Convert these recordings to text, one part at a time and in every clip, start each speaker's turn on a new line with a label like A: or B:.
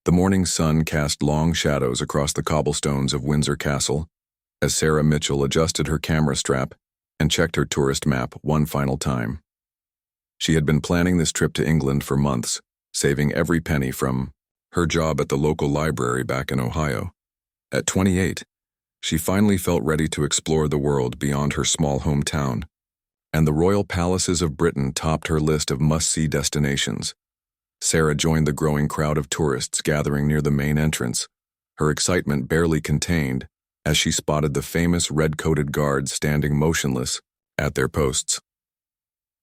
A: The morning sun cast long shadows across the cobblestones of Windsor Castle as Sarah Mitchell adjusted her camera strap and checked her tourist map one final time. She had been planning this trip to England for months, saving every penny from her job at the local library back in Ohio. At 28, she finally felt ready to explore the world beyond her small hometown, and the royal palaces of Britain topped her list of must-see destinations. Sarah joined the growing crowd of tourists gathering near the main entrance, her excitement barely contained as she spotted the famous red-coated guards standing motionless at their posts.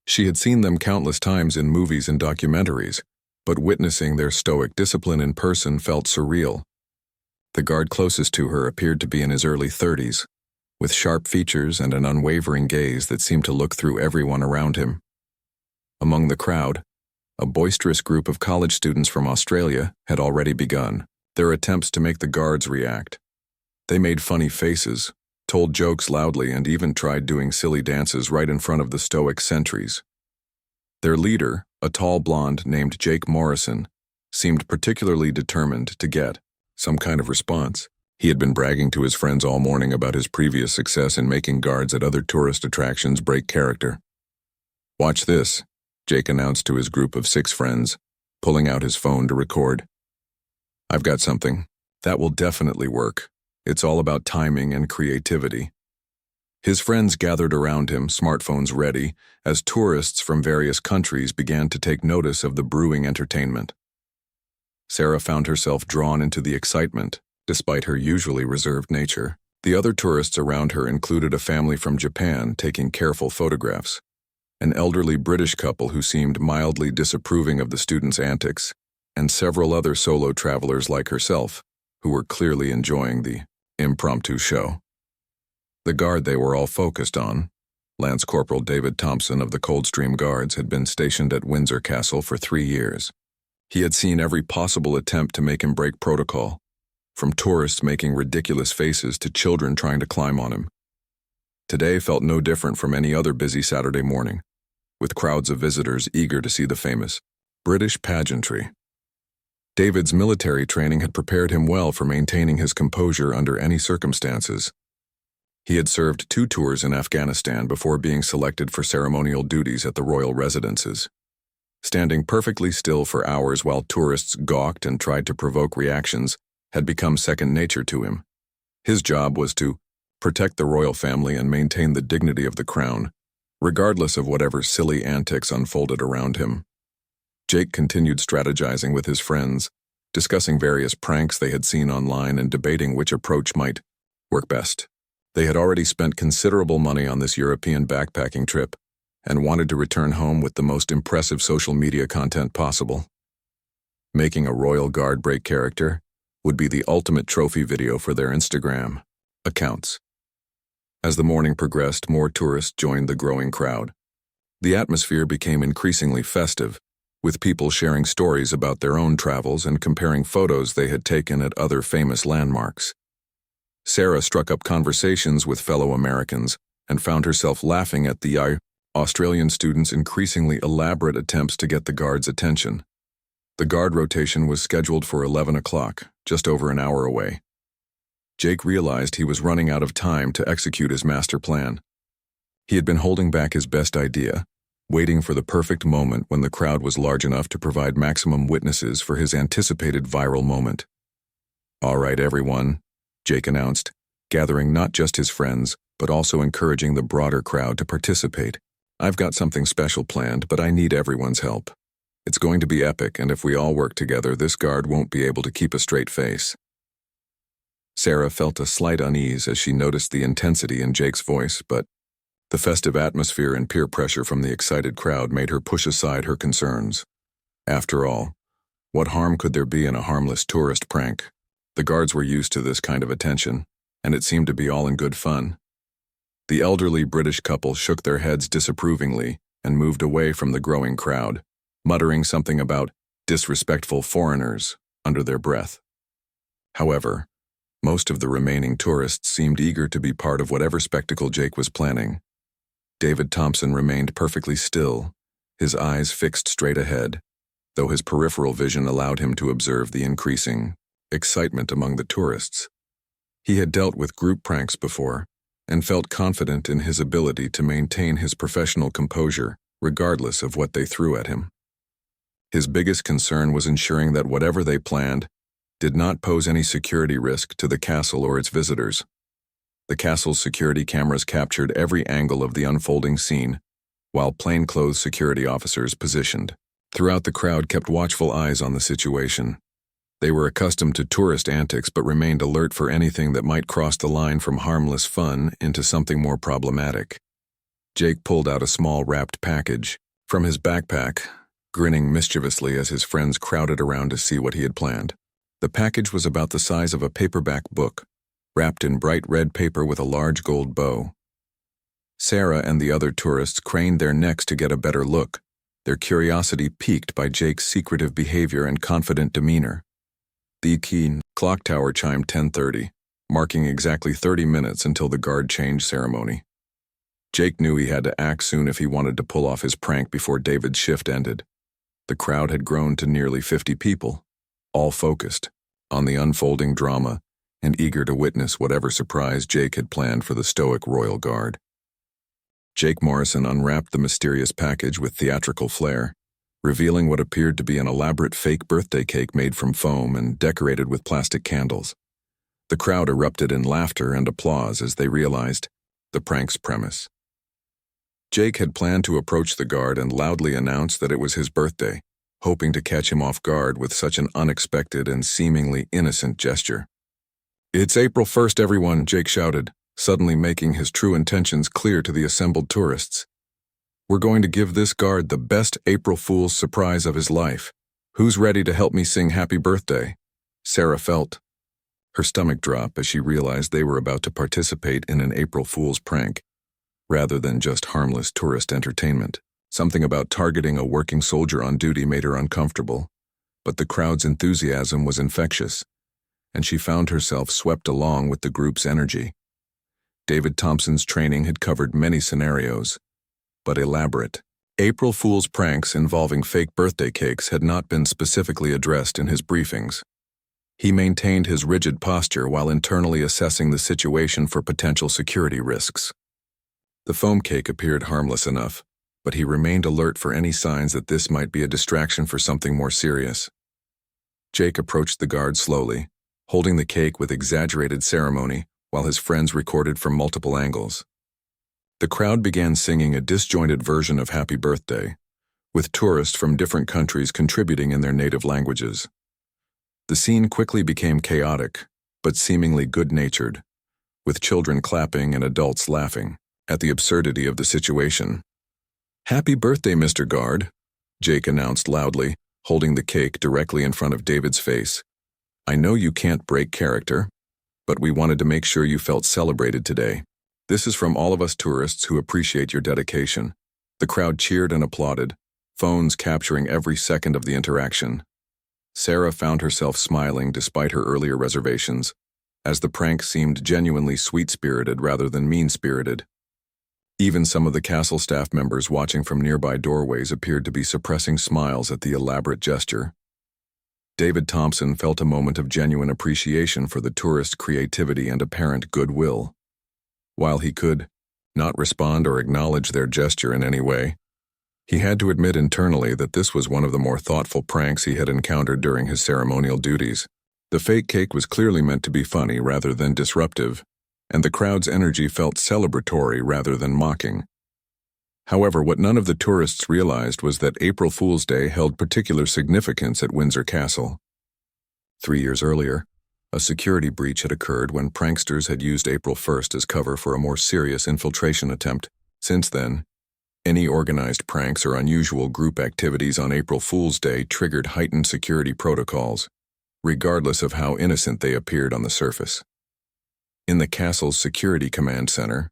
A: She had seen them countless times in movies and documentaries, but witnessing their stoic discipline in person felt surreal. The guard closest to her appeared to be in his early 30s, with sharp features and an unwavering gaze that seemed to look through everyone around him. Among the crowd, a boisterous group of college students from Australia had already begun their attempts to make the guards react. They made funny faces, told jokes loudly, and even tried doing silly dances right in front of the stoic sentries. Their leader, a tall blonde named Jake Morrison, seemed particularly determined to get some kind of response. He had been bragging to his friends all morning about his previous success in making guards at other tourist attractions break character. "Watch this," Jake announced to his group of 6 friends, pulling out his phone to record. "I've got something that will definitely work. It's all about timing and creativity." His friends gathered around him, smartphones ready, as tourists from various countries began to take notice of the brewing entertainment. Sarah found herself drawn into the excitement, despite her usually reserved nature. The other tourists around her included a family from Japan taking careful photographs, an elderly British couple who seemed mildly disapproving of the students' antics, and several other solo travelers like herself, who were clearly enjoying the impromptu show. The guard they were all focused on, Lance Corporal David Thompson of the Coldstream Guards, had been stationed at Windsor Castle for 3 years. He had seen every possible attempt to make him break protocol, from tourists making ridiculous faces to children trying to climb on him. Today felt no different from any other busy Saturday morning, with crowds of visitors eager to see the famous British pageantry. David's military training had prepared him well for maintaining his composure under any circumstances. He had served 2 tours in Afghanistan before being selected for ceremonial duties at the royal residences. Standing perfectly still for hours while tourists gawked and tried to provoke reactions had become second nature to him. His job was to protect the royal family and maintain the dignity of the crown, regardless of whatever silly antics unfolded around him. Jake continued strategizing with his friends, discussing various pranks they had seen online and debating which approach might work best. They had already spent considerable money on this European backpacking trip and wanted to return home with the most impressive social media content possible. Making a royal guard break character would be the ultimate trophy video for their Instagram accounts. As the morning progressed, more tourists joined the growing crowd. The atmosphere became increasingly festive, with people sharing stories about their own travels and comparing photos they had taken at other famous landmarks. Sarah struck up conversations with fellow Americans and found herself laughing at the Australian students' increasingly elaborate attempts to get the guards' attention. The guard rotation was scheduled for 11 o'clock, just over an hour away. Jake realized he was running out of time to execute his master plan. He had been holding back his best idea, waiting for the perfect moment when the crowd was large enough to provide maximum witnesses for his anticipated viral moment. "All right, everyone," Jake announced, gathering not just his friends, but also encouraging the broader crowd to participate. "I've got something special planned, but I need everyone's help. It's going to be epic, and if we all work together, this guard won't be able to keep a straight face." Sarah felt a slight unease as she noticed the intensity in Jake's voice, but the festive atmosphere and peer pressure from the excited crowd made her push aside her concerns. After all, what harm could there be in a harmless tourist prank? The guards were used to this kind of attention, and it seemed to be all in good fun. The elderly British couple shook their heads disapprovingly and moved away from the growing crowd, muttering something about disrespectful foreigners under their breath. However, most of the remaining tourists seemed eager to be part of whatever spectacle Jake was planning. David Thompson remained perfectly still, his eyes fixed straight ahead, though his peripheral vision allowed him to observe the increasing excitement among the tourists. He had dealt with group pranks before, and felt confident in his ability to maintain his professional composure, regardless of what they threw at him. His biggest concern was ensuring that whatever they planned did not pose any security risk to the castle or its visitors. The castle's security cameras captured every angle of the unfolding scene, while plainclothes security officers positioned throughout the crowd kept watchful eyes on the situation. They were accustomed to tourist antics but remained alert for anything that might cross the line from harmless fun into something more problematic. Jake pulled out a small wrapped package from his backpack, grinning mischievously as his friends crowded around to see what he had planned. The package was about the size of a paperback book, wrapped in bright red paper with a large gold bow. Sarah and the other tourists craned their necks to get a better look, their curiosity piqued by Jake's secretive behavior and confident demeanor. The key clock tower chimed 10:30, marking exactly 30 minutes until the guard change ceremony. Jake knew he had to act soon if he wanted to pull off his prank before David's shift ended. The crowd had grown to nearly 50 people, all focused on the unfolding drama and eager to witness whatever surprise Jake had planned for the stoic royal guard. Jake Morrison unwrapped the mysterious package with theatrical flair, revealing what appeared to be an elaborate fake birthday cake made from foam and decorated with plastic candles. The crowd erupted in laughter and applause as they realized the prank's premise. Jake had planned to approach the guard and loudly announce that it was his birthday, hoping to catch him off guard with such an unexpected and seemingly innocent gesture. "It's April 1st, everyone," Jake shouted, suddenly making his true intentions clear to the assembled tourists. "We're going to give this guard the best April Fool's surprise of his life. Who's ready to help me sing happy birthday?" Sarah felt her stomach drop as she realized they were about to participate in an April Fool's prank, rather than just harmless tourist entertainment. Something about targeting a working soldier on duty made her uncomfortable, but the crowd's enthusiasm was infectious, and she found herself swept along with the group's energy. David Thompson's training had covered many scenarios, but elaborate April Fool's pranks involving fake birthday cakes had not been specifically addressed in his briefings. He maintained his rigid posture while internally assessing the situation for potential security risks. The foam cake appeared harmless enough, but he remained alert for any signs that this might be a distraction for something more serious. Jake approached the guard slowly, holding the cake with exaggerated ceremony while his friends recorded from multiple angles. The crowd began singing a disjointed version of Happy Birthday, with tourists from different countries contributing in their native languages. The scene quickly became chaotic, but seemingly good-natured, with children clapping and adults laughing at the absurdity of the situation. "Happy birthday, Mr. Guard," Jake announced loudly, holding the cake directly in front of David's face. "I know you can't break character, but we wanted to make sure you felt celebrated today. This is from all of us tourists who appreciate your dedication." The crowd cheered and applauded, phones capturing every second of the interaction. Sarah found herself smiling despite her earlier reservations, as the prank seemed genuinely sweet-spirited rather than mean-spirited. Even some of the castle staff members watching from nearby doorways appeared to be suppressing smiles at the elaborate gesture. David Thompson felt a moment of genuine appreciation for the tourist creativity and apparent goodwill. While he could not respond or acknowledge their gesture in any way, he had to admit internally that this was one of the more thoughtful pranks he had encountered during his ceremonial duties. The fake cake was clearly meant to be funny rather than disruptive, and the crowd's energy felt celebratory rather than mocking. However, what none of the tourists realized was that April Fool's Day held particular significance at Windsor Castle. 3 years earlier, a security breach had occurred when pranksters had used April 1st as cover for a more serious infiltration attempt. Since then, any organized pranks or unusual group activities on April Fool's Day triggered heightened security protocols, regardless of how innocent they appeared on the surface. In the castle's security command center,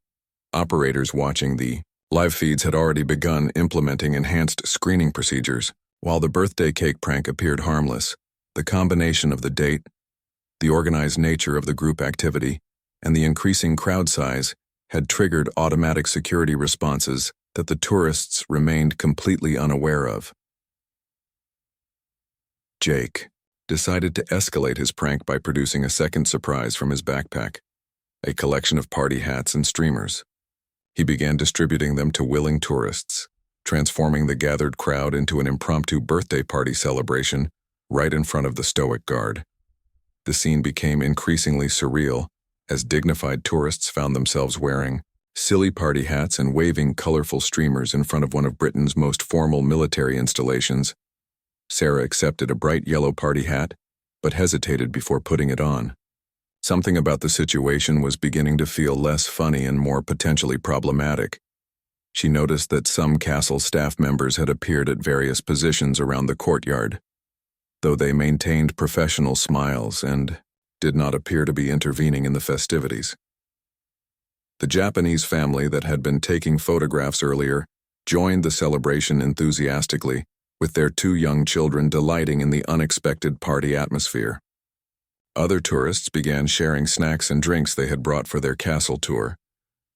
A: operators watching the live feeds had already begun implementing enhanced screening procedures. While the birthday cake prank appeared harmless, the combination of the date, the organized nature of the group activity, and the increasing crowd size had triggered automatic security responses that the tourists remained completely unaware of. Jake decided to escalate his prank by producing a second surprise from his backpack, a collection of party hats and streamers. He began distributing them to willing tourists, transforming the gathered crowd into an impromptu birthday party celebration right in front of the stoic guard. The scene became increasingly surreal as dignified tourists found themselves wearing silly party hats and waving colorful streamers in front of one of Britain's most formal military installations. Sarah accepted a bright yellow party hat, but hesitated before putting it on. Something about the situation was beginning to feel less funny and more potentially problematic. She noticed that some castle staff members had appeared at various positions around the courtyard, though they maintained professional smiles and did not appear to be intervening in the festivities. The Japanese family that had been taking photographs earlier joined the celebration enthusiastically, with their 2 young children delighting in the unexpected party atmosphere. Other tourists began sharing snacks and drinks they had brought for their castle tour,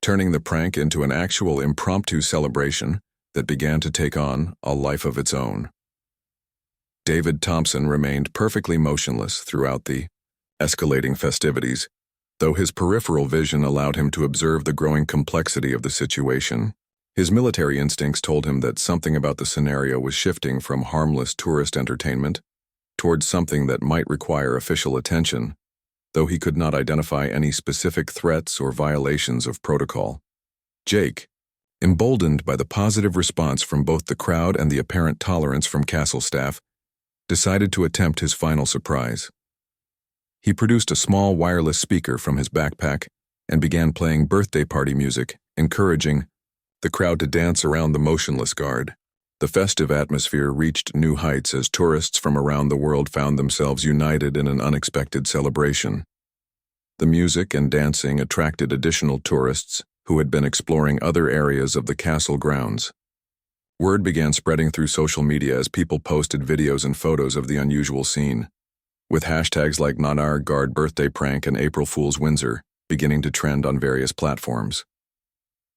A: turning the prank into an actual impromptu celebration that began to take on a life of its own. David Thompson remained perfectly motionless throughout the escalating festivities, though his peripheral vision allowed him to observe the growing complexity of the situation. His military instincts told him that something about the scenario was shifting from harmless tourist entertainment towards something that might require official attention, though he could not identify any specific threats or violations of protocol. Jake, emboldened by the positive response from both the crowd and the apparent tolerance from castle staff, decided to attempt his final surprise. He produced a small wireless speaker from his backpack and began playing birthday party music, encouraging the crowd to dance around the motionless guard. The festive atmosphere reached new heights as tourists from around the world found themselves united in an unexpected celebration. The music and dancing attracted additional tourists who had been exploring other areas of the castle grounds. Word began spreading through social media as people posted videos and photos of the unusual scene, with hashtags like Nanar Guard Birthday Prank and April Fool's Windsor beginning to trend on various platforms.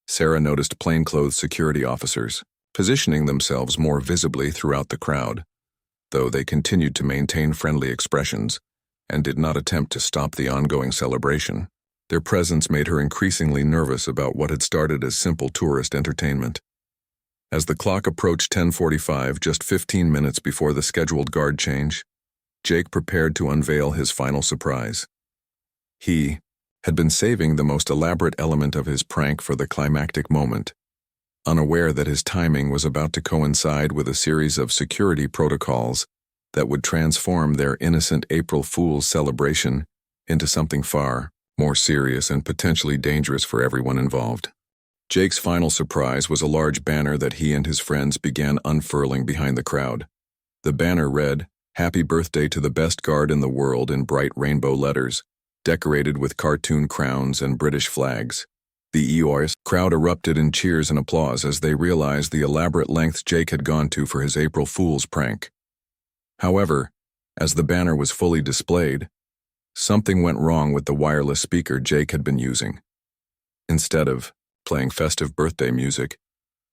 A: Sarah noticed plainclothes security officers positioning themselves more visibly throughout the crowd, though they continued to maintain friendly expressions and did not attempt to stop the ongoing celebration. Their presence made her increasingly nervous about what had started as simple tourist entertainment. As the clock approached 10:45, just 15 minutes before the scheduled guard change, Jake prepared to unveil his final surprise. He had been saving the most elaborate element of his prank for the climactic moment, unaware that his timing was about to coincide with a series of security protocols that would transform their innocent April Fool's celebration into something far more serious and potentially dangerous for everyone involved. Jake's final surprise was a large banner that he and his friends began unfurling behind the crowd. The banner read, "Happy birthday to the best guard in the world," in bright rainbow letters, decorated with cartoon crowns and British flags. The EOS crowd erupted in cheers and applause as they realized the elaborate lengths Jake had gone to for his April Fool's prank. However, as the banner was fully displayed, something went wrong with the wireless speaker Jake had been using. Instead of playing festive birthday music,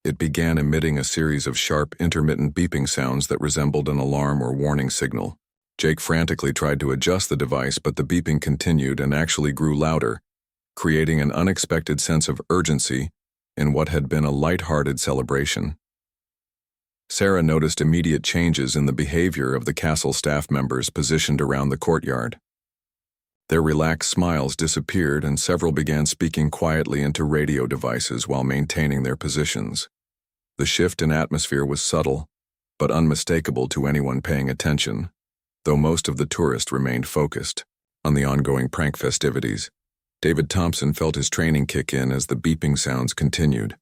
A: it began emitting a series of sharp, intermittent beeping sounds that resembled an alarm or warning signal. Jake frantically tried to adjust the device, but the beeping continued and actually grew louder, creating an unexpected sense of urgency in what had been a light-hearted celebration. Sarah noticed immediate changes in the behavior of the castle staff members positioned around the courtyard. Their relaxed smiles disappeared and several began speaking quietly into radio devices while maintaining their positions. The shift in atmosphere was subtle, but unmistakable to anyone paying attention, though most of the tourists remained focused on the ongoing prank festivities. David Thompson felt his training kick in as the beeping sounds continued.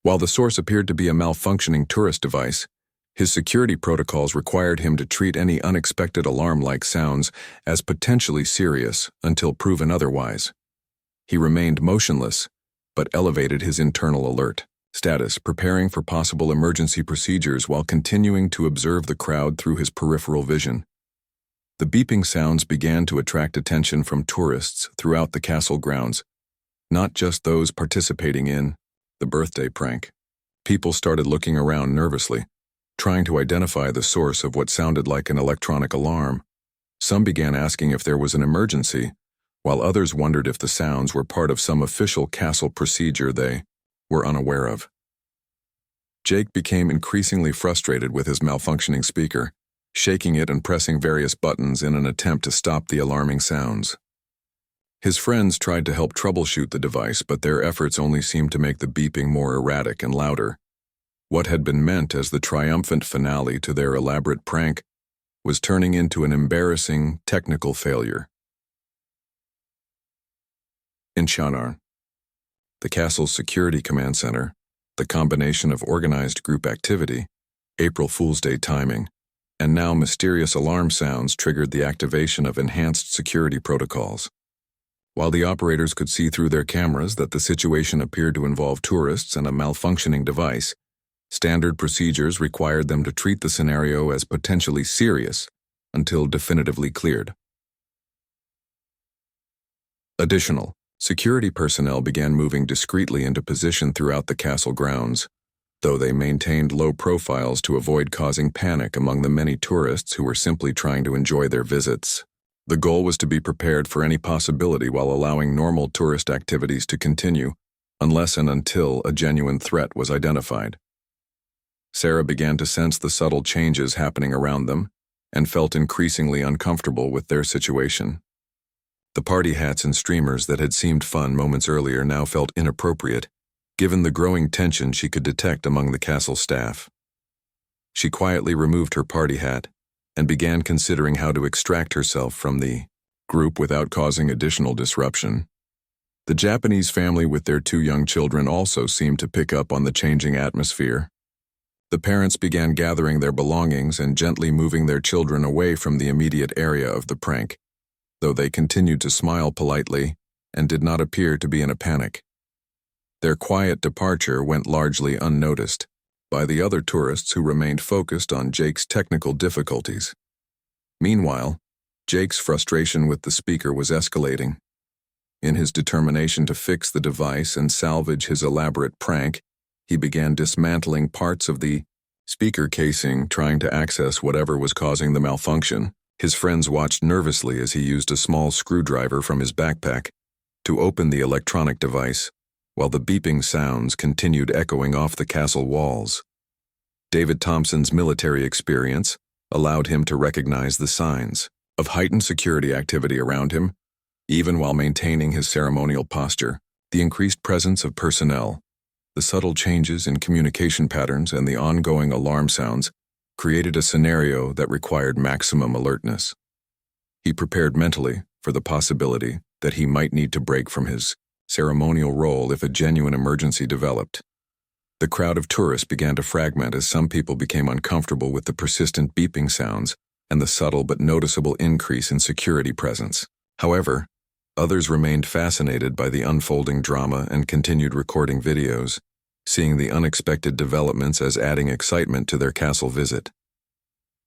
A: While the source appeared to be a malfunctioning tourist device, his security protocols required him to treat any unexpected alarm-like sounds as potentially serious until proven otherwise. He remained motionless, but elevated his internal alert status, preparing for possible emergency procedures while continuing to observe the crowd through his peripheral vision. The beeping sounds began to attract attention from tourists throughout the castle grounds, not just those participating in the birthday prank. People started looking around nervously, Trying to identify the source of what sounded like an electronic alarm, some began asking if there was an emergency, while others wondered if the sounds were part of some official castle procedure they were unaware of. Jake became increasingly frustrated with his malfunctioning speaker, shaking it and pressing various buttons in an attempt to stop the alarming sounds. His friends tried to help troubleshoot the device, but their efforts only seemed to make the beeping more erratic and louder. What had been meant as the triumphant finale to their elaborate prank was turning into an embarrassing technical failure. In Shannar, the castle's security command center, the combination of organized group activity, April Fool's Day timing, and now mysterious alarm sounds triggered the activation of enhanced security protocols. While the operators could see through their cameras that the situation appeared to involve tourists and a malfunctioning device, standard procedures required them to treat the scenario as potentially serious until definitively cleared. Additional security personnel began moving discreetly into position throughout the castle grounds, though they maintained low profiles to avoid causing panic among the many tourists who were simply trying to enjoy their visits. The goal was to be prepared for any possibility while allowing normal tourist activities to continue, unless and until a genuine threat was identified. Sarah began to sense the subtle changes happening around them and felt increasingly uncomfortable with their situation. The party hats and streamers that had seemed fun moments earlier now felt inappropriate, given the growing tension she could detect among the castle staff. She quietly removed her party hat and began considering how to extract herself from the group without causing additional disruption. The Japanese family with their 2 young children also seemed to pick up on the changing atmosphere. The parents began gathering their belongings and gently moving their children away from the immediate area of the prank, though they continued to smile politely and did not appear to be in a panic. Their quiet departure went largely unnoticed by the other tourists who remained focused on Jake's technical difficulties. Meanwhile, Jake's frustration with the speaker was escalating. In his determination to fix the device and salvage his elaborate prank, he began dismantling parts of the speaker casing, trying to access whatever was causing the malfunction. His friends watched nervously as he used a small screwdriver from his backpack to open the electronic device, while the beeping sounds continued echoing off the castle walls. David Thompson's military experience allowed him to recognize the signs of heightened security activity around him, even while maintaining his ceremonial posture. The increased presence of personnel, the subtle changes in communication patterns, and the ongoing alarm sounds created a scenario that required maximum alertness. He prepared mentally for the possibility that he might need to break from his ceremonial role if a genuine emergency developed. The crowd of tourists began to fragment as some people became uncomfortable with the persistent beeping sounds and the subtle but noticeable increase in security presence. However, others remained fascinated by the unfolding drama and continued recording videos, seeing the unexpected developments as adding excitement to their castle visit.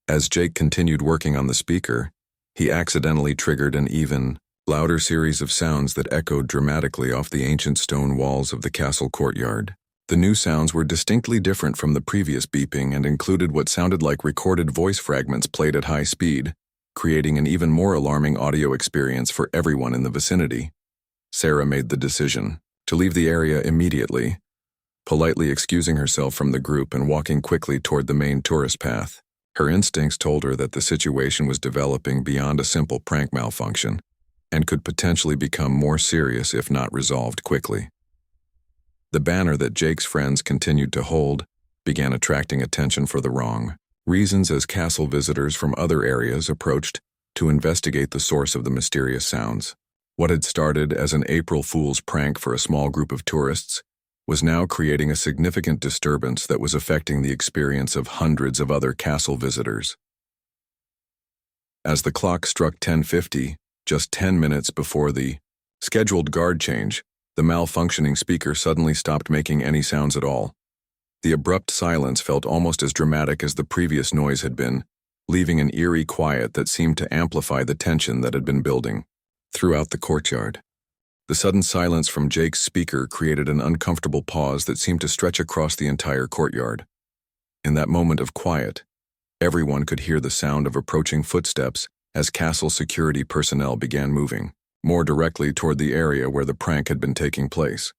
A: As Jake continued working on the speaker, he accidentally triggered an even louder series of sounds that echoed dramatically off the ancient stone walls of the castle courtyard. The new sounds were distinctly different from the previous beeping and included what sounded like recorded voice fragments played at high speed, creating an even more alarming audio experience for everyone in the vicinity. Sarah made the decision to leave the area immediately, politely excusing herself from the group and walking quickly toward the main tourist path. Her instincts told her that the situation was developing beyond a simple prank malfunction and could potentially become more serious if not resolved quickly. The banner that Jake's friends continued to hold began attracting attention for the wrong reasons as castle visitors from other areas approached to investigate the source of the mysterious sounds. What had started as an April Fool's prank for a small group of tourists was now creating a significant disturbance that was affecting the experience of hundreds of other castle visitors. As the clock struck 10:50, just 10 minutes before the scheduled guard change, the malfunctioning speaker suddenly stopped making any sounds at all. The abrupt silence felt almost as dramatic as the previous noise had been, leaving an eerie quiet that seemed to amplify the tension that had been building throughout the courtyard. The sudden silence from Jake's speaker created an uncomfortable pause that seemed to stretch across the entire courtyard. In that moment of quiet, everyone could hear the sound of approaching footsteps as castle security personnel began moving more directly toward the area where the prank had been taking place.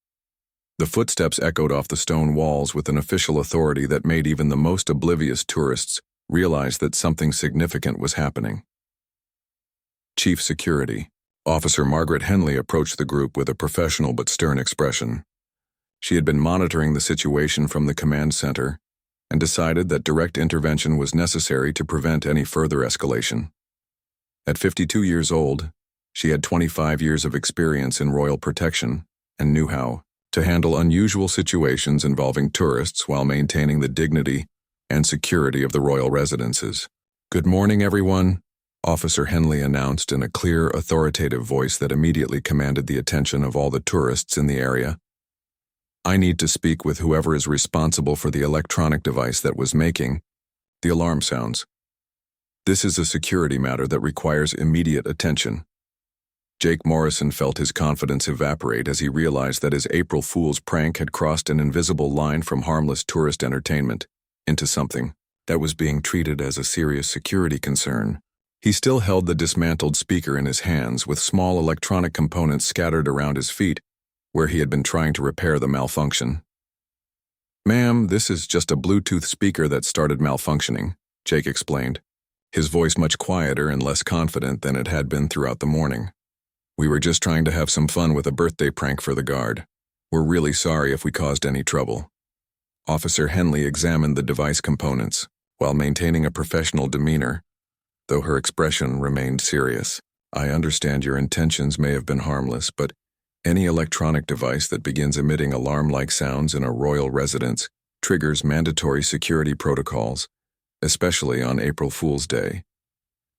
A: The footsteps echoed off the stone walls with an official authority that made even the most oblivious tourists realize that something significant was happening. Chief Security Officer Margaret Henley approached the group with a professional but stern expression. She had been monitoring the situation from the command center and decided that direct intervention was necessary to prevent any further escalation. At 52 years old, she had 25 years of experience in royal protection and knew how to handle unusual situations involving tourists while maintaining the dignity and security of the royal residences. "Good morning, everyone," Officer Henley announced in a clear, authoritative voice that immediately commanded the attention of all the tourists in the area. "I need to speak with whoever is responsible for the electronic device that was making the alarm sounds. This is a security matter that requires immediate attention." Jake Morrison felt his confidence evaporate as he realized that his April Fool's prank had crossed an invisible line from harmless tourist entertainment into something that was being treated as a serious security concern. He still held the dismantled speaker in his hands with small electronic components scattered around his feet, where he had been trying to repair the malfunction. "Ma'am, this is just a Bluetooth speaker that started malfunctioning," Jake explained, his voice much quieter and less confident than it had been throughout the morning. "We were just trying to have some fun with a birthday prank for the guard. We're really sorry if we caused any trouble." Officer Henley examined the device components while maintaining a professional demeanor, though her expression remained serious. "I understand your intentions may have been harmless, but any electronic device that begins emitting alarm-like sounds in a royal residence triggers mandatory security protocols, especially on April Fool's Day.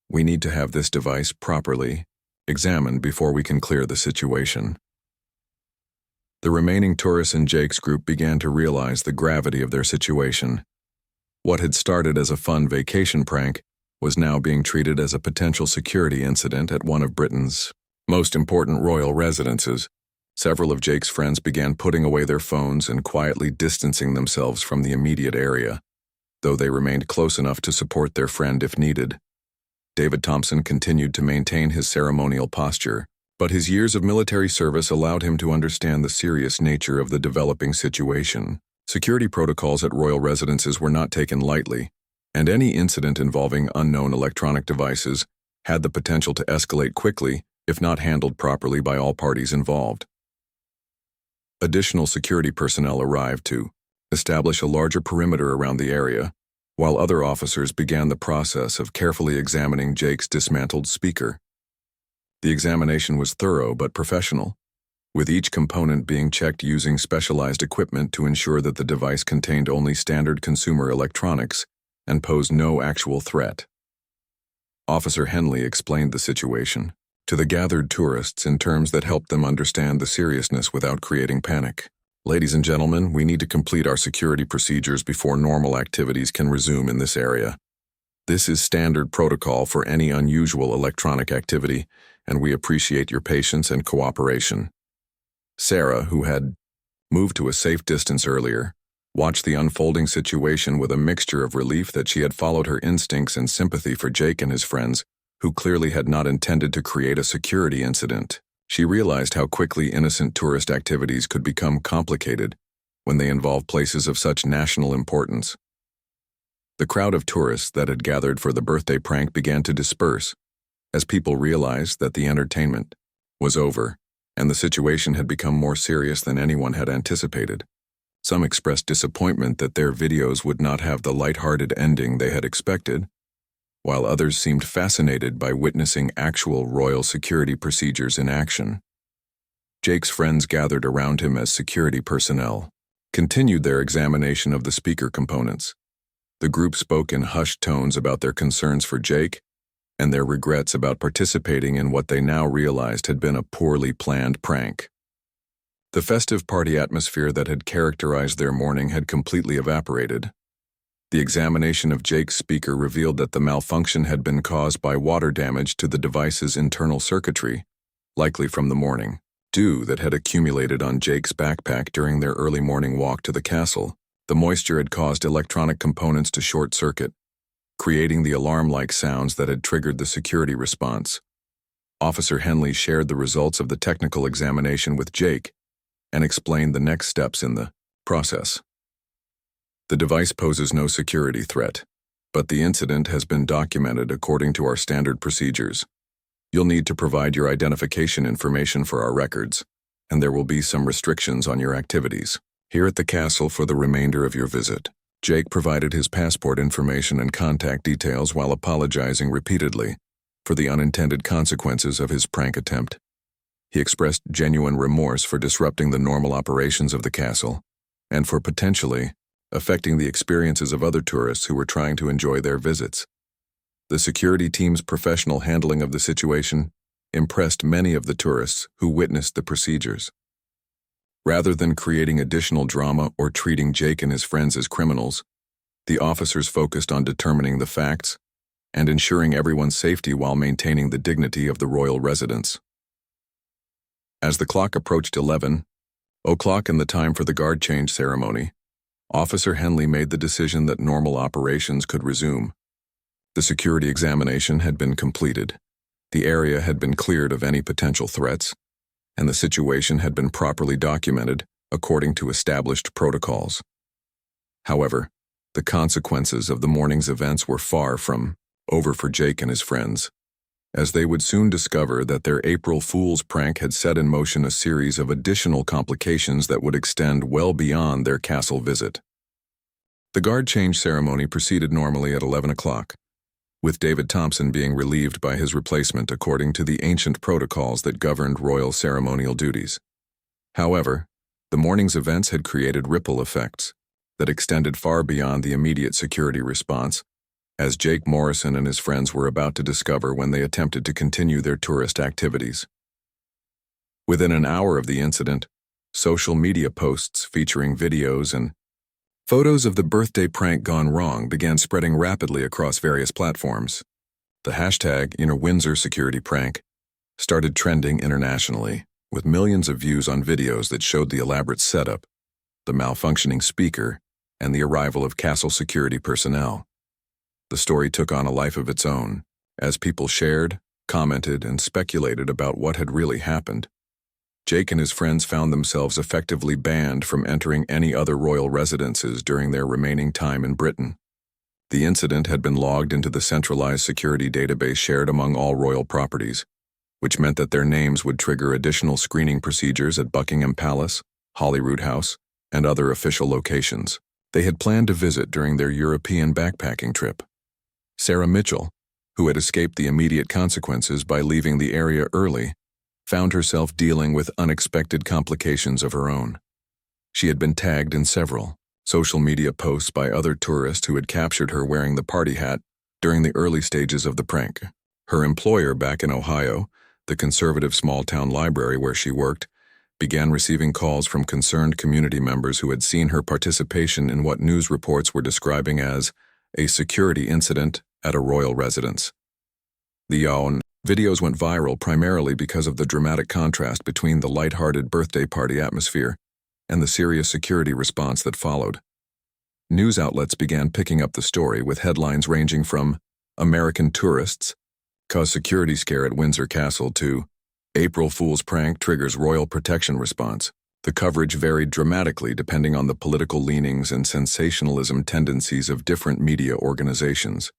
A: We need to have this device properly examined before we can clear the situation." The remaining tourists in Jake's group began to realize the gravity of their situation. What had started as a fun vacation prank was now being treated as a potential security incident at one of Britain's most important royal residences. Several of Jake's friends began putting away their phones and quietly distancing themselves from the immediate area, though they remained close enough to support their friend if needed. David Thompson continued to maintain his ceremonial posture, but his years of military service allowed him to understand the serious nature of the developing situation. Security protocols at royal residences were not taken lightly, and any incident involving unknown electronic devices had the potential to escalate quickly if not handled properly by all parties involved. Additional security personnel arrived to establish a larger perimeter around the area, while other officers began the process of carefully examining Jake's dismantled speaker. The examination was thorough but professional, with each component being checked using specialized equipment to ensure that the device contained only standard consumer electronics and posed no actual threat. Officer Henley explained the situation to the gathered tourists in terms that helped them understand the seriousness without creating panic. "Ladies and gentlemen, we need to complete our security procedures before normal activities can resume in this area. This is standard protocol for any unusual electronic activity, and we appreciate your patience and cooperation." Sarah, who had moved to a safe distance earlier, watched the unfolding situation with a mixture of relief that she had followed her instincts and sympathy for Jake and his friends, who clearly had not intended to create a security incident. She realized how quickly innocent tourist activities could become complicated when they involved places of such national importance. The crowd of tourists that had gathered for the birthday prank began to disperse as people realized that the entertainment was over and the situation had become more serious than anyone had anticipated. Some expressed disappointment that their videos would not have the lighthearted ending they had expected, while others seemed fascinated by witnessing actual royal security procedures in action. Jake's friends gathered around him as security personnel continued their examination of the speaker components. The group spoke in hushed tones about their concerns for Jake and their regrets about participating in what they now realized had been a poorly planned prank. The festive party atmosphere that had characterized their morning had completely evaporated. The examination of Jake's speaker revealed that the malfunction had been caused by water damage to the device's internal circuitry, likely from the morning dew that had accumulated on Jake's backpack during their early morning walk to the castle. The moisture had caused electronic components to short-circuit, creating the alarm-like sounds that had triggered the security response. Officer Henley shared the results of the technical examination with Jake and explained the next steps in the process. The device poses no security threat, but the incident has been documented according to our standard procedures. You'll need to provide your identification information for our records, and there will be some restrictions on your activities. Here at the castle for the remainder of your visit. Jake provided his passport information and contact details while apologizing repeatedly for the unintended consequences of his prank attempt. He expressed genuine remorse for disrupting the normal operations of the castle and for potentially affecting the experiences of other tourists who were trying to enjoy their visits. The security team's professional handling of the situation impressed many of the tourists who witnessed the procedures. Rather than creating additional drama or treating Jake and his friends as criminals, the officers focused on determining the facts and ensuring everyone's safety while maintaining the dignity of the royal residence. As the clock approached 11 o'clock and the time for the guard change ceremony, Officer Henley made the decision that normal operations could resume. The security examination had been completed, the area had been cleared of any potential threats, and the situation had been properly documented according to established protocols. However, the consequences of the morning's events were far from over for Jake and his friends, as they would soon discover that their April Fool's prank had set in motion a series of additional complications that would extend well beyond their castle visit. The guard change ceremony proceeded normally at 11 o'clock, with David Thompson being relieved by his replacement according to the ancient protocols that governed royal ceremonial duties. However, the morning's events had created ripple effects that extended far beyond the immediate security response, as Jake Morrison and his friends were about to discover when they attempted to continue their tourist activities. Within an hour of the incident, social media posts featuring videos and photos of the birthday prank gone wrong began spreading rapidly across various platforms. The hashtag #Windsor Security Prank started trending internationally, with millions of views on videos that showed the elaborate setup, the malfunctioning speaker, and the arrival of castle security personnel. The story took on a life of its own, as people shared, commented, and speculated about what had really happened. Jake and his friends found themselves effectively banned from entering any other royal residences during their remaining time in Britain. The incident had been logged into the centralized security database shared among all royal properties, which meant that their names would trigger additional screening procedures at Buckingham Palace, Holyrood House, and other official locations they had planned to visit during their European backpacking trip. Sarah Mitchell, who had escaped the immediate consequences by leaving the area early, found herself dealing with unexpected complications of her own. She had been tagged in several social media posts by other tourists who had captured her wearing the party hat during the early stages of the prank. Her employer back in Ohio, the conservative small-town library where she worked, began receiving calls from concerned community members who had seen her participation in what news reports were describing as a security incident at a royal residence. The videos went viral primarily because of the dramatic contrast between the lighthearted birthday party atmosphere and the serious security response that followed. News outlets began picking up the story with headlines ranging from "American tourists cause security scare at Windsor Castle" to "April Fool's prank triggers royal protection response." The coverage varied dramatically depending on the political leanings and sensationalism tendencies of different media organizations.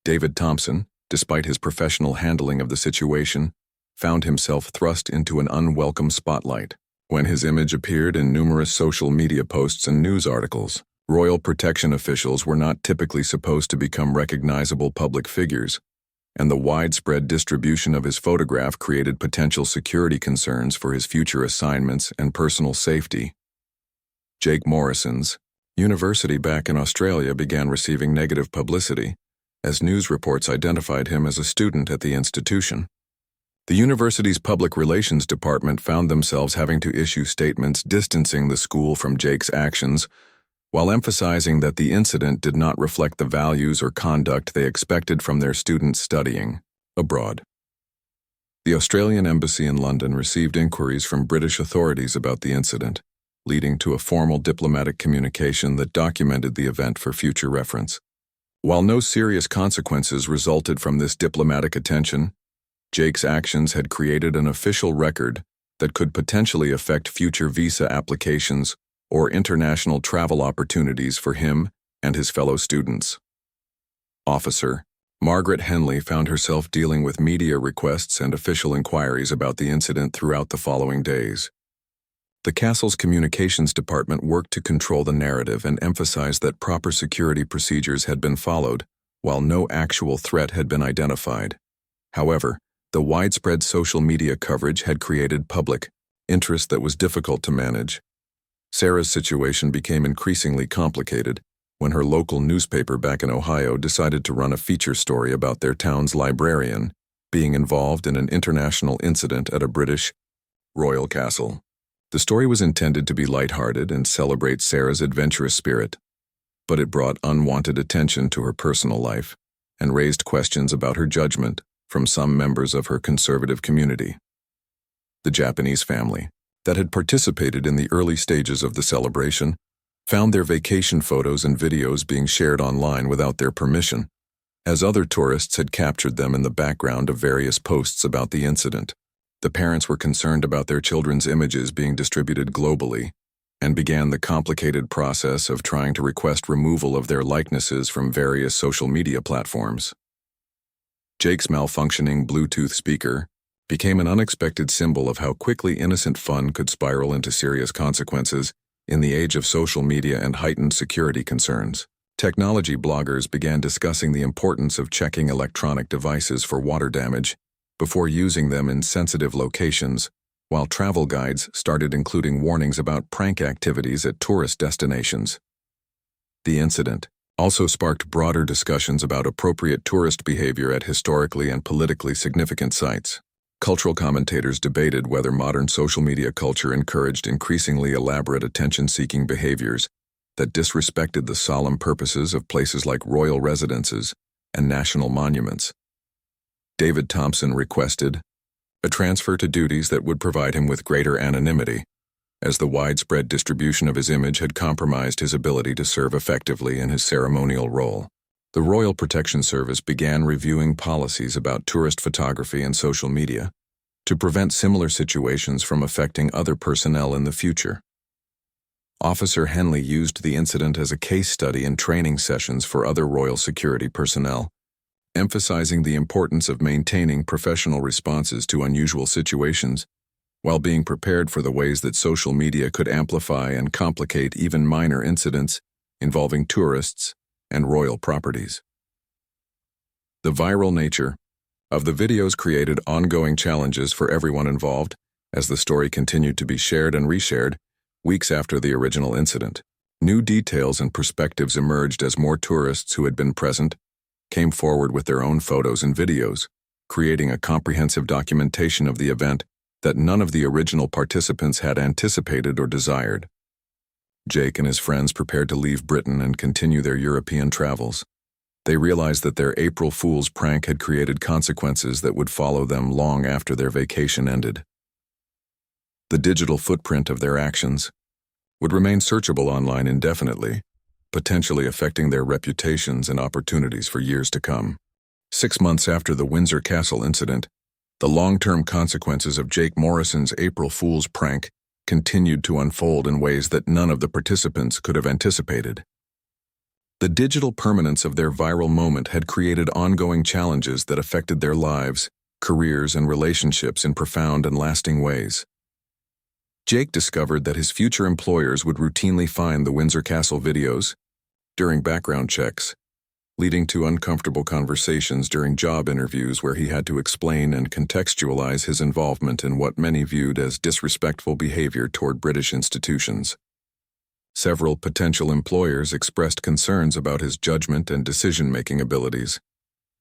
A: David Thompson, despite his professional handling of the situation, found himself thrust into an unwelcome spotlight when his image appeared in numerous social media posts and news articles. Royal protection officials were not typically supposed to become recognizable public figures, and the widespread distribution of his photograph created potential security concerns for his future assignments and personal safety. Jake Morrison's university back in Australia began receiving negative publicity, as news reports identified him as a student at the institution. The university's public relations department found themselves having to issue statements distancing the school from Jake's actions, while emphasizing that the incident did not reflect the values or conduct they expected from their students studying abroad. The Australian embassy in London received inquiries from British authorities about the incident, leading to a formal diplomatic communication that documented the event for future reference. While no serious consequences resulted from this diplomatic attention, Jake's actions had created an official record that could potentially affect future visa applications or international travel opportunities for him and his fellow students. Officer Margaret Henley found herself dealing with media requests and official inquiries about the incident throughout the following days. The castle's communications department worked to control the narrative and emphasized that proper security procedures had been followed, while no actual threat had been identified. However, the widespread social media coverage had created public interest that was difficult to manage. Sarah's situation became increasingly complicated when her local newspaper back in Ohio decided to run a feature story about their town's librarian being involved in an international incident at a British royal castle. The story was intended to be lighthearted and celebrate Sarah's adventurous spirit, but it brought unwanted attention to her personal life and raised questions about her judgment from some members of her conservative community. The Japanese family that had participated in the early stages of the celebration found their vacation photos and videos being shared online without their permission, as other tourists had captured them in the background of various posts about the incident. The parents were concerned about their children's images being distributed globally and began the complicated process of trying to request removal of their likenesses from various social media platforms. Jake's malfunctioning Bluetooth speaker became an unexpected symbol of how quickly innocent fun could spiral into serious consequences in the age of social media and heightened security concerns. Technology bloggers began discussing the importance of checking electronic devices for water damage before using them in sensitive locations, while travel guides started including warnings about prank activities at tourist destinations. The incident also sparked broader discussions about appropriate tourist behavior at historically and politically significant sites. Cultural commentators debated whether modern social media culture encouraged increasingly elaborate attention-seeking behaviors that disrespected the solemn purposes of places like royal residences and national monuments. David Thompson requested a transfer to duties that would provide him with greater anonymity, as the widespread distribution of his image had compromised his ability to serve effectively in his ceremonial role. The Royal Protection Service began reviewing policies about tourist photography and social media to prevent similar situations from affecting other personnel in the future. Officer Henley used the incident as a case study in training sessions for other royal security personnel, emphasizing the importance of maintaining professional responses to unusual situations while being prepared for the ways that social media could amplify and complicate even minor incidents involving tourists and royal properties. The viral nature of the videos created ongoing challenges for everyone involved as the story continued to be shared and reshared weeks after the original incident. New details and perspectives emerged as more tourists who had been present came forward with their own photos and videos, creating a comprehensive documentation of the event that none of the original participants had anticipated or desired. Jake and his friends prepared to leave Britain and continue their European travels. They realized that their April Fool's prank had created consequences that would follow them long after their vacation ended. The digital footprint of their actions would remain searchable online indefinitely, potentially affecting their reputations and opportunities for years to come. 6 months after the Windsor Castle incident, the long-term consequences of Jake Morrison's April Fool's prank continued to unfold in ways that none of the participants could have anticipated. The digital permanence of their viral moment had created ongoing challenges that affected their lives, careers, and relationships in profound and lasting ways. Jake discovered that his future employers would routinely find the Windsor Castle videos during background checks, leading to uncomfortable conversations during job interviews where he had to explain and contextualize his involvement in what many viewed as disrespectful behavior toward British institutions. Several potential employers expressed concerns about his judgment and decision-making abilities,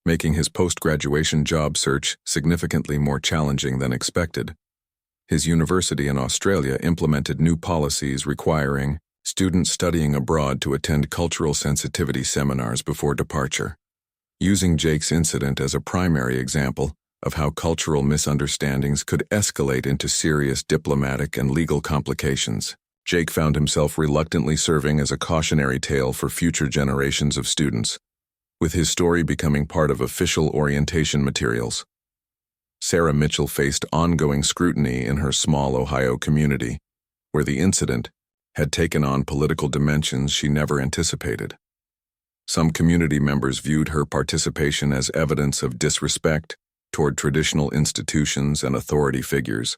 A: making his post-graduation job search significantly more challenging than expected. His university in Australia implemented new policies requiring students studying abroad to attend cultural sensitivity seminars before departure, using Jake's incident as a primary example of how cultural misunderstandings could escalate into serious diplomatic and legal complications. Jake found himself reluctantly serving as a cautionary tale for future generations of students, with his story becoming part of official orientation materials. Sarah Mitchell faced ongoing scrutiny in her small Ohio community, where the incident had taken on political dimensions she never anticipated. Some community members viewed her participation as evidence of disrespect toward traditional institutions and authority figures,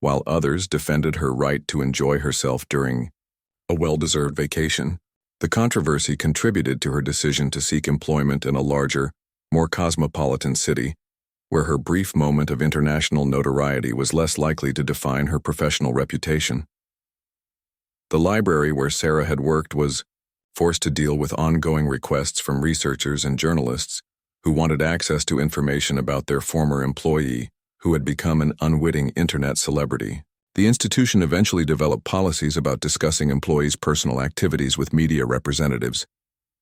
A: while others defended her right to enjoy herself during a well-deserved vacation. The controversy contributed to her decision to seek employment in a larger, more cosmopolitan city, where her brief moment of international notoriety was less likely to define her professional reputation. The library where Sarah had worked was forced to deal with ongoing requests from researchers and journalists who wanted access to information about their former employee, who had become an unwitting internet celebrity. The institution eventually developed policies about discussing employees' personal activities with media representatives,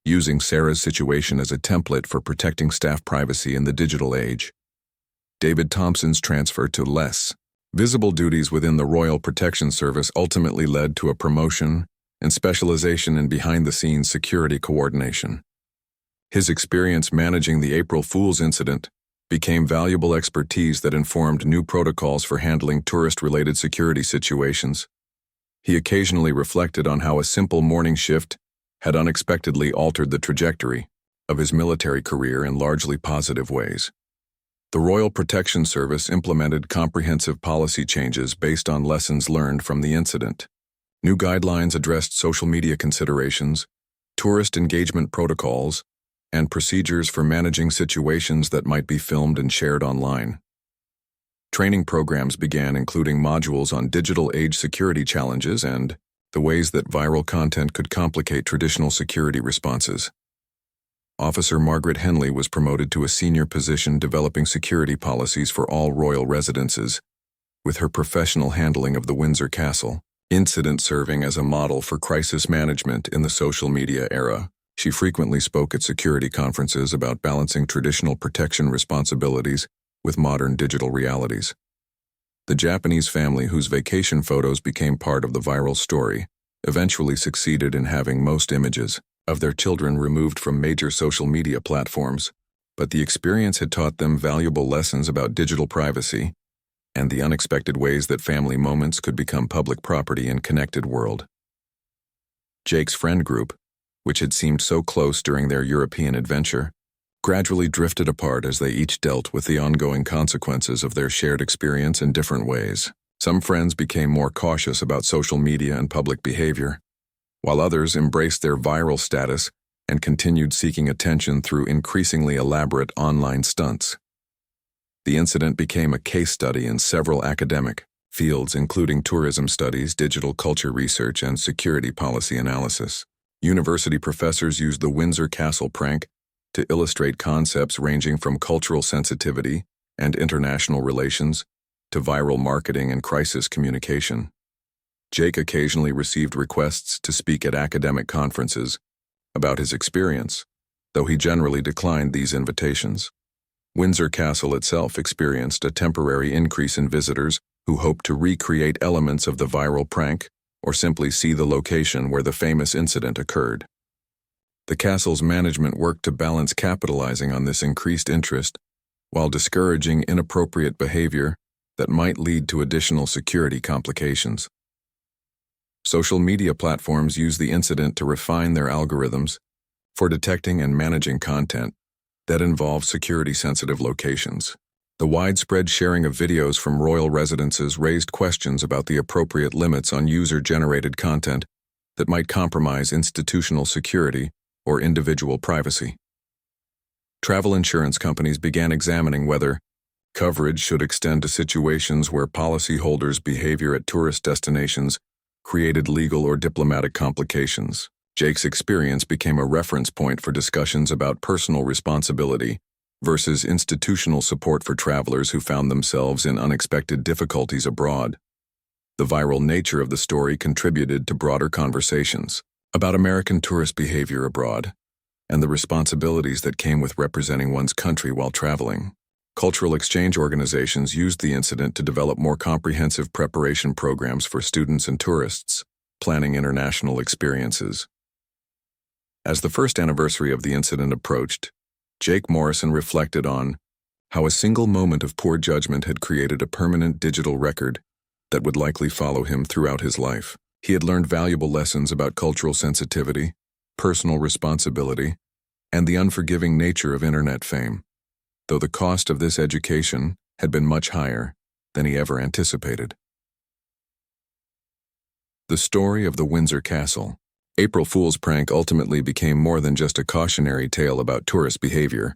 A: using Sarah's situation as a template for protecting staff privacy in the digital age. David Thompson's transfer to less visible duties within the Royal Protection Service ultimately led to a promotion and specialization in behind-the-scenes security coordination. His experience managing the April Fool's incident became valuable expertise that informed new protocols for handling tourist-related security situations. He occasionally reflected on how a simple morning shift had unexpectedly altered the trajectory of his military career in largely positive ways. The Royal Protection Service implemented comprehensive policy changes based on lessons learned from the incident. New guidelines addressed social media considerations, tourist engagement protocols, and procedures for managing situations that might be filmed and shared online. Training programs began including modules on digital age security challenges and the ways that viral content could complicate traditional security responses. Officer Margaret Henley was promoted to a senior position developing security policies for all royal residences, with her professional handling of the Windsor Castle incident serving as a model for crisis management in the social media era. She frequently spoke at security conferences about balancing traditional protection responsibilities with modern digital realities. The Japanese family whose vacation photos became part of the viral story eventually succeeded in having most images of their children removed from major social media platforms, but the experience had taught them valuable lessons about digital privacy and the unexpected ways that family moments could become public property in a connected world. Jake's friend group, which had seemed so close during their European adventure, gradually drifted apart as they each dealt with the ongoing consequences of their shared experience in different ways. Some friends became more cautious about social media and public behavior, while others embraced their viral status and continued seeking attention through increasingly elaborate online stunts. The incident became a case study in several academic fields, including tourism studies, digital culture research, and security policy analysis. University professors used the Windsor Castle prank to illustrate concepts ranging from cultural sensitivity and international relations to viral marketing and crisis communication. Jake occasionally received requests to speak at academic conferences about his experience, though he generally declined these invitations. Windsor Castle itself experienced a temporary increase in visitors who hoped to recreate elements of the viral prank or simply see the location where the famous incident occurred. The castle's management worked to balance capitalizing on this increased interest while discouraging inappropriate behavior that might lead to additional security complications. Social media platforms use the incident to refine their algorithms for detecting and managing content that involves security-sensitive locations. The widespread sharing of videos from royal residences raised questions about the appropriate limits on user-generated content that might compromise institutional security or individual privacy. Travel insurance companies began examining whether coverage should extend to situations where policyholders' behavior at tourist destinations created legal or diplomatic complications. Jake's experience became a reference point for discussions about personal responsibility versus institutional support for travelers who found themselves in unexpected difficulties abroad. The viral nature of the story contributed to broader conversations about American tourist behavior abroad and the responsibilities that came with representing one's country while traveling. Cultural exchange organizations used the incident to develop more comprehensive preparation programs for students and tourists, planning international experiences. As the first anniversary of the incident approached, Jake Morrison reflected on how a single moment of poor judgment had created a permanent digital record that would likely follow him throughout his life. He had learned valuable lessons about cultural sensitivity, personal responsibility, and the unforgiving nature of internet fame, though the cost of this education had been much higher than he ever anticipated. The story of the Windsor Castle. April Fool's prank ultimately became more than just a cautionary tale about tourist behavior.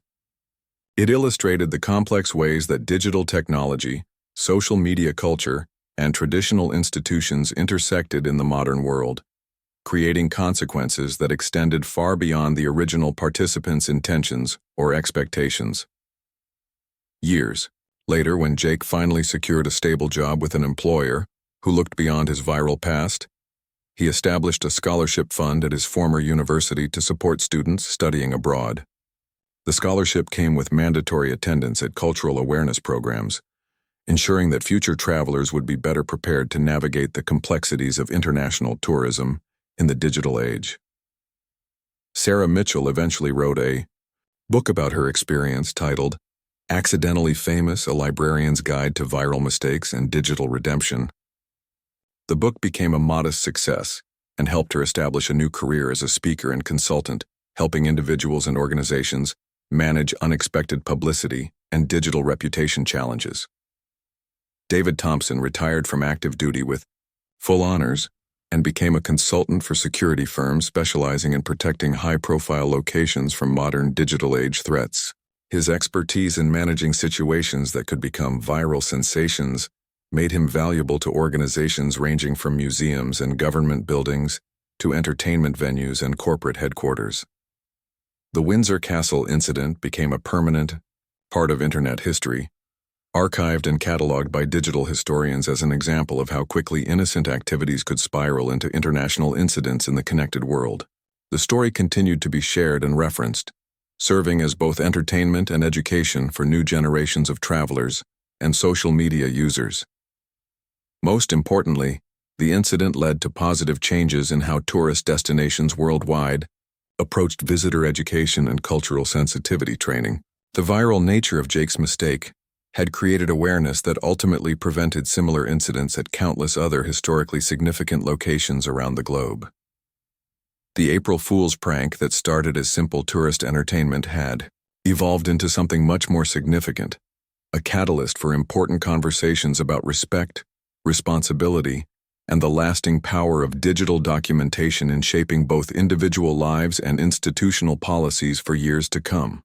A: It illustrated the complex ways that digital technology, social media culture, and traditional institutions intersected in the modern world, creating consequences that extended far beyond the original participants' intentions or expectations. Years later, when Jake finally secured a stable job with an employer who looked beyond his viral past, he established a scholarship fund at his former university to support students studying abroad. The scholarship came with mandatory attendance at cultural awareness programs, ensuring that future travelers would be better prepared to navigate the complexities of international tourism in the digital age. Sarah Mitchell eventually wrote a book about her experience titled Accidentally Famous: A Librarian's Guide to Viral Mistakes and Digital Redemption. The book became a modest success and helped her establish a new career as a speaker and consultant, helping individuals and organizations manage unexpected publicity and digital reputation challenges. David Thompson retired from active duty with full honors and became a consultant for security firms specializing in protecting high-profile locations from modern digital age threats. His expertise in managing situations that could become viral sensations made him valuable to organizations ranging from museums and government buildings to entertainment venues and corporate headquarters. The Windsor Castle incident became a permanent part of internet history, archived and cataloged by digital historians as an example of how quickly innocent activities could spiral into international incidents in the connected world. The story continued to be shared and referenced, serving as both entertainment and education for new generations of travelers and social media users. Most importantly, the incident led to positive changes in how tourist destinations worldwide approached visitor education and cultural sensitivity training. The viral nature of Jake's mistake had created awareness that ultimately prevented similar incidents at countless other historically significant locations around the globe. The April Fool's prank that started as simple tourist entertainment had evolved into something much more significant, a catalyst for important conversations about respect, responsibility, and the lasting power of digital documentation in shaping both individual lives and institutional policies for years to come.